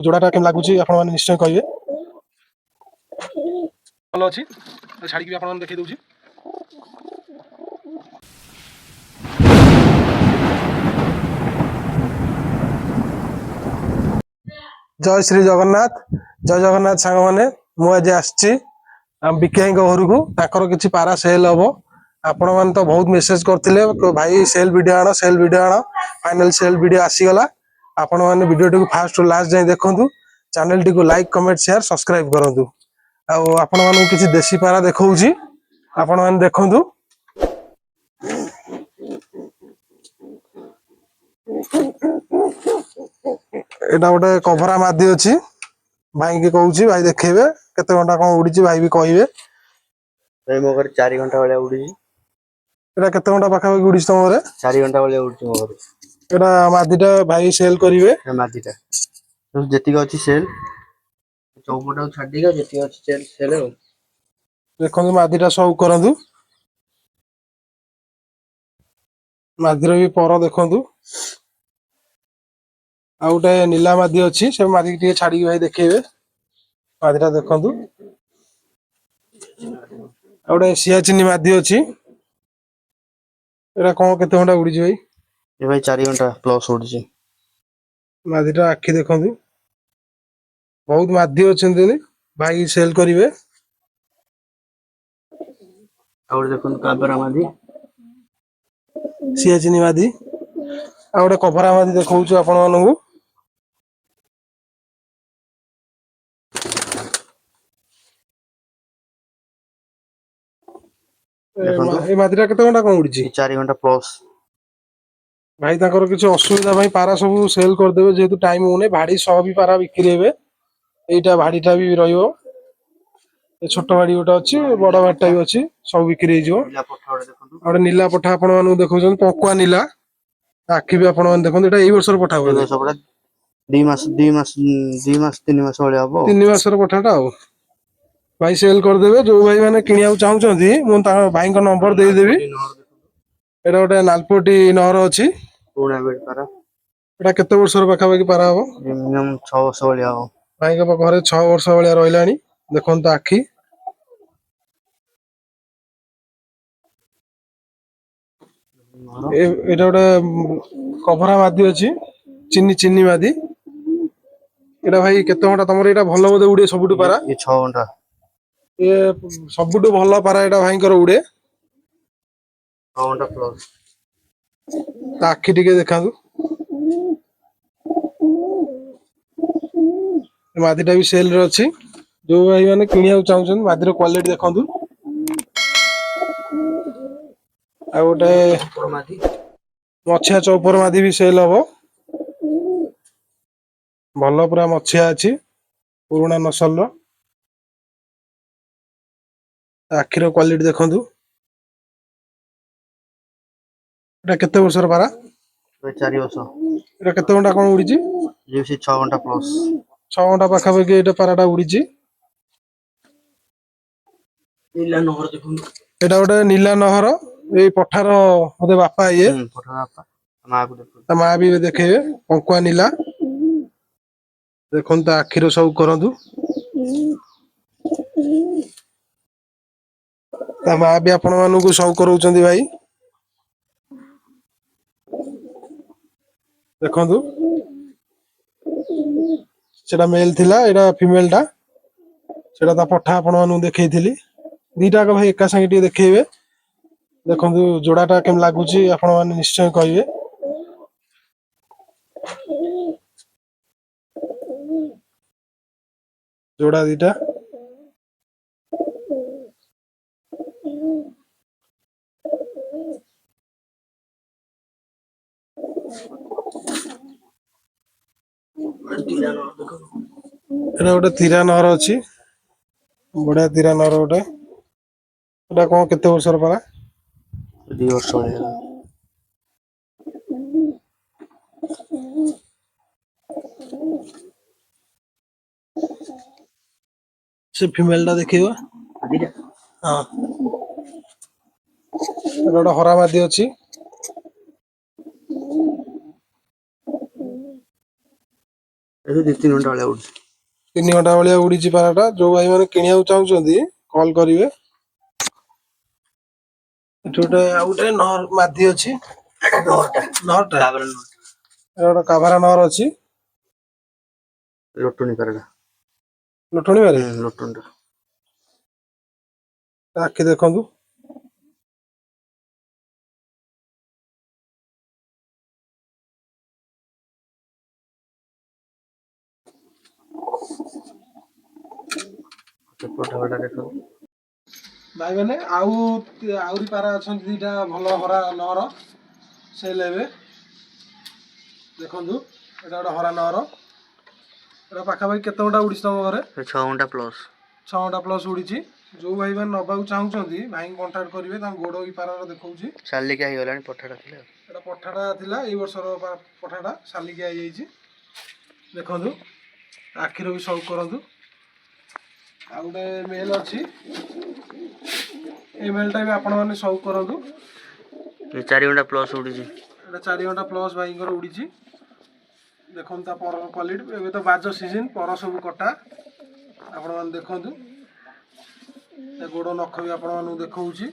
जोड़ाटा केम लगुच आप निश्चय कहे भल अच्छी छाड़ी आप देखे दूसरी जय श्री जगन्नाथ सांग मैंने मुझे आसी विकाई घर को किसी पारा सेल हम आपण मैंने तो बहुत मेसेज करते भाई सेल वीडियो आण फाइनल सेल वीडियो आसीगला आपण मैंने वीडियो फास्ट टू लास्ट जाए देखु चैनल टी को लाइक कमेंट शेयर सब्सक्राइब करूँ आपण मानू किसी देसी पारा देखा आपण मैंने देखु एटा गोटे कभरा मादी अच्छी भाई की कहूँ भाई देखेबे केते घंटा कौन उड़ी भाई भी कहे भाई मो घर 4 घंटा वाले उड़ी एटा केते घंटा पाखापाखि उड़ी तुम 4 घंटा वाले उड़ी मो घर एटा मादीटा भाई सेल करेंगे मादीटा जेतिक अच्छी सेल चौपटा छाड़ी जेतिक अच्छी सेल सेल देखो मादीटा सब करूँ मादीर भी पर देखु आ गोटे नीला मादी अच्छी से मादी टे छाड़ी भाई देखेबे मादीटा देखु आ गोटे सियाचिनी मादी अच्छी एटा कौन केते घंटा उड़ी भाई ये भाई 4 घंटा प्लस उड़ी मादीटा आखि देखु बहुत मादी अच्छे भाई सेल करेंगे और देखो काबरा मादी सियाचिनी मादी आ गोटे कभरा मादी देखा आपण मानू ए मादीटा केते घंटा कौन उड़ी 4 घंटा प्लस भाई ताकर किसी असुविधा भाई पारा सब सेल करदेवे जेहेतु टाइम होने भाड़ी सह भी पारा बिक्री हेबे एटा भाड़ीटा भी रहियो छोट भाड़ी गोटे अच्छी बड़ भाड़ीटा भी अच्छी सब बिक्री हो गोटे नीला पठा आपण मानू देखुन पकुआ नीला आखि भी आपण मैंने देखो एटा वर्ष पठा बोले 2 मास 3 मास वाले हम 3 मासर पठाटा भाई सेल करदेवे जो भाई मैंने किनिया चाहूँगी मुझे भाई नंबर देदेवी एटा गोटे नालपटी नहर अच्छी पुणा बेड पारा एटा केते वर्षर पाखापाखि पारा हम मिनिमम 6 वर्ष वाले हम भाई घरे 6 वर्ष भाया रहा देखो तो आखि एटा गोटे कभरा मादी अच्छी चिनी चिनी मादी एटा भाई केते घंटा तुम एटा भल बोधे उड़े सबुठ पारा ये 6 घंटा ये सबुठ भल पारा एटा भाई उड़े 6 घंटा प्लस आखि टिके देखा मादीटा भी सेल रे अच्छी जो भाई मैंने किनिया चाहूँ मादीर क्वालिटी देखु आ गोटे मछिया चौपर मादी भी सेल हम भल पूरा मछिया अच्छी पुराना नसल आखिर क्वालिटी देखु एटा केते वर्षर पारा 4 वर्ष एटा केते घंटा कौन उड़ी ये 6 घंटा प्लस 6 घंटा पाखापाखि एटा पाराटा उड़ी नीला नहर देखो एटा गोटे नीला नहर ये पठार मते बापा ये पठार बापा मां को देखो माँ भी देखेबे पंकुआ नीला देखो तो आखिर सब करूँ माँ भी आपण मानू सब कराउछंती भाई देखु सेटा मेल थिला एटा फीमेल टा सेटा ता पठा आपण मानू देखैथिली दीटा भाई एका संगे टी देखेबे देखु जोड़ाटा केम लगुच आपण माने निश्चय कहे जोड़ा दीटा एटा गोटे तीरा नहर अच्छी बढ़िया तीरा नहर गोटे एटा कौन केते वर्षर पारा 2 वर्ष वाले से फीमेल टा देखिबा हां एटा गोटे हरा मादी अच्छी ଏଠୁ 2-3 ଘଣ୍ଟା ଭଳିଆ ଉଡୁଛି। 3 ଘଣ୍ଟା ଭଳିଆ ଉଡିଛି ପାରାଟା। ଯୋଉ ଭାଇ ମାନେ କିଣିବାକୁ ଚାହୁଁଛନ୍ତି କଲ୍ କରିବେ। ଏଠି ଗୋଟେ ଆଉ ଗୋଟେ ମାଦି ଅଛି। ନଅରଟା ତାପରେ ଏଟା ଗୋଟେ କାଭାରା ନଅର ଅଛି। ଲୋଟୁଣି ପାରାଟା। ଲୁଟୁଣି ମାରେ ଲୋଟୁଣିଟା। ଆଖି ଦେଖନ୍ତୁ। ସେପଟା ଦେଖନ୍ତୁ। ଭାଇ ମାନେ ଆହୁରି ପାରା ଅଛନ୍ତି ଦିଟା ଭଲ ହରା ନଅର ସେ ନେବେ। ଦେଖନ୍ତୁ ଏଟା ଗୋଟେ ହରା ନଅର। ଏଟା ପାଖାପାଖି କେତେ ଘଣ୍ଟା ଉଡିଛି ତମ ଘରେ? 6 ଘଣ୍ଟା ପ୍ଲସ୍। 6 ଘଣ୍ଟା ପ୍ଲସ୍ ଉଡିଛି। ଯୋଉ ଭାଇ ମାନେ ନବାକୁ ଚାହୁଁଛନ୍ତି ଭାଇଙ୍କୁ କଣ୍ଟାକ୍ଟ କରିବେ। ତାଙ୍କ ଗୋଡ ବି ପାରାର ଦେଖଉଛି। ଚାଲିକି ହେଇଗଲାଣି ପଠାଟା ଥିଲା। ଏଟା ପଠାଟା ଥିଲା ଏଇ ବର୍ଷର ପଠାଟା ସାଲିକିଆ ହେଇଯାଇଛି। ଦେଖନ୍ତୁ ଆଖିର ବି ସଉକ କରନ୍ତୁ। ଆଉ ଗୋଟେ ମେଲ୍ ଅଛି। ଏଇ ମେଲ୍ଟା ବି ଆପଣମାନେ ସଉକ କରନ୍ତୁ। 4 ଘଣ୍ଟା ପ୍ଲସ୍ ଉଡିଛି। ଏଟା 4 ଘଣ୍ଟା ପ୍ଲସ୍ ଭାଇଙ୍କର ଉଡିଛି। ଦେଖନ୍ତୁ ତା ପରର କ୍ୱାଲିଟି। ଏବେ ତ ବାଜ ସିଜିନ୍ ପର ସବୁ କଟା। ଆପଣମାନେ ଦେଖନ୍ତୁ। ତା ଗୋଡ଼ ନଖ ବି ଆପଣମାନଙ୍କୁ ଦେଖଉଛି।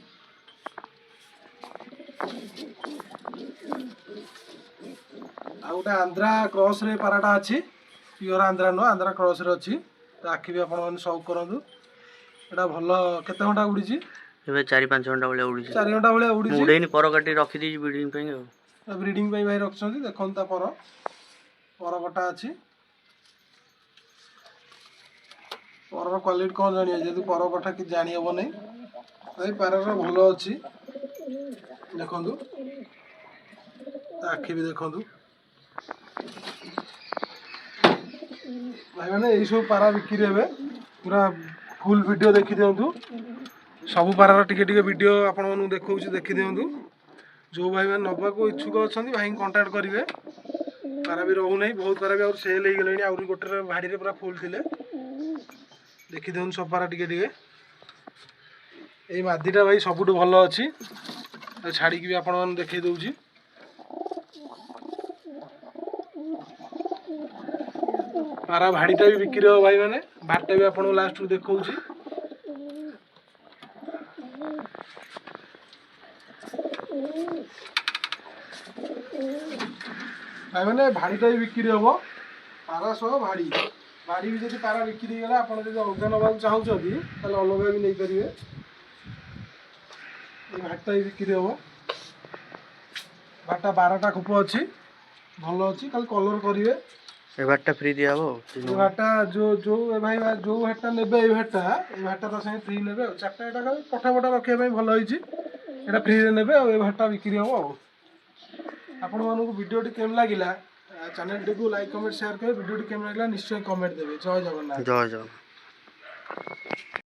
ଆଉ ଗୋଟେ ଆନ୍ଧ୍ରା କ୍ରସରେ ପାରାଟା ଅଛି। ପିଓର ଆନ୍ଧ୍ରା ନୁହଁ, ଆନ୍ଧ୍ରା କ୍ରସରେ ଅଛି। ତା ଆଖି ବି ଆପଣମାନେ ସଉକ କରନ୍ତୁ। ଏଟା ଭଲ କେତେ ଘଣ୍ଟା ଉଡିଛି? ଏବେ 4-5 ଘଣ୍ଟା ଭଳିଆ ଉଡିଛି। 4 ଘଣ୍ଟା ଭଳିଆ ମୁଁ ଉଡିଛି। ଉଡେଇନି, ପର କାଟି ରଖିଦେଇଛି ବ୍ରିଡିଂ ପାଇଁ ଆଉ। ବ୍ରିଡିଂ ପାଇଁ ଭାଇ ରଖିଛନ୍ତି। ଦେଖନ୍ତୁ ତା ପରକଟା ଅଛି। ପରର କ୍ୱାଲିଟି କ'ଣ ଜାଣିବେ? ଯେହେତୁ ପର କଥା କିଛି ଜାଣିହବ ନାହିଁ। ଭାଇ ପାରାର ଭଲ ଅଛି। ଦେଖନ୍ତୁ ତା ଆଖି ବି ଦେଖନ୍ତୁ। ଭାଇ ମାନେ ଏଇସବୁ ପାରା ବିକ୍ରି ହେବେ। ପୁରା ଫୁଲ୍ ଭିଡ଼ିଓ ଦେଖିଦିଅନ୍ତୁ। ସବୁ ପାରାର ଟିକେ ଟିକେ ଭିଡ଼ିଓ ଆପଣମାନଙ୍କୁ ଦେଖଉଛି, ଦେଖିଦିଅନ୍ତୁ। ଯେଉଁ ଭାଇମାନେ ନେବାକୁ ଇଚ୍ଛୁକ ଅଛନ୍ତି ଭାଇଙ୍କୁ କଣ୍ଟାକ୍ଟ କରିବେ। ପାରା ବି ରହୁନାହିଁ, ବହୁତ ପାରା ବି ଆହୁରି ସେଲ୍ ହେଇଗଲେଣି। ଆହୁରି ଗୋଟେ ଭାଡ଼ିରେ ପୁରା ଫୁଲ୍ ଥିଲେ। ଦେଖିଦିଅନ୍ତୁ ସବୁ ପାରା ଟିକେ ଟିକେ। ଏଇ ମାଦିଟା ଭାଇ ସବୁଠୁ ଭଲ ଅଛି। ଛାଡ଼ିକି ବି ଆପଣମାନଙ୍କୁ ଦେଖେଇ ଦେଉଛି। ପାରା ଭାଡ଼ିଟା ବି ବିକ୍ରି ହେବ ଭାଇ ମାନେ। ଭାଡ଼ିଟା ବି ଆପଣଙ୍କୁ ଲାଷ୍ଟରୁ ଦେଖଉଛି। ଭାଇ ମାନେ ଭାଡ଼ିଟା ବି ବିକ୍ରି ହେବ। ପାରା ସହ ଭାଡ଼ି ବି ଯଦି ପାରା ବିକ୍ରି ହେଇଗଲା, ଆପଣ ଯଦି ଅଲଗା ନେବାକୁ ଚାହୁଁଛନ୍ତି ତାହେଲେ ଅଲଗା ବି ନେଇପାରିବେ। ଏଇ ଭାଡ଼ିଟା ବି ବିକ୍ରି ହେବ। ଭାଡ଼ିଟା 12ଟା ଖୋପ ଅଛି, ଭଲ ଅଛି। ଖାଲି କଲର୍ କରିବେ। ଏ ଭାଡ଼ିଟା ଫ୍ରି ଦିଆହବ ଆଉ। ଏ ଭାଡ଼ିଟା ଯୋଉ ଭାଡ଼ିଟା ନେବେ, ଏଇ ଭାଡ଼ିଟା ତା ସାଙ୍ଗେ ଫ୍ରି ନେବେ ଆଉ। 4ଟା ଏଟା ପଠା ରଖିବା ପାଇଁ ଭଲ ହେଇଛି। ଏଇଟା ଫ୍ରିରେ ନେବେ ଆଉ। ଏଇ ଭାଡ଼ିଟା ବିକ୍ରି ହେବ ଆଉ। ଆପଣମାନଙ୍କୁ ଭିଡ଼ିଓଟି କେମିତି ଲାଗିଲା? ଚ୍ୟାନେଲଟିକୁ ଲାଇକ୍ କମେଣ୍ଟ ସେୟାର କରିବେ। ଭିଡ଼ିଓଟି କେମିତି ଲାଗିଲା ନିଶ୍ଚୟ କମେଣ୍ଟ ଦେବେ। ଜୟ ଜଗନ୍ନାଥ। ଜୟ ଜଗନ୍ନାଥ।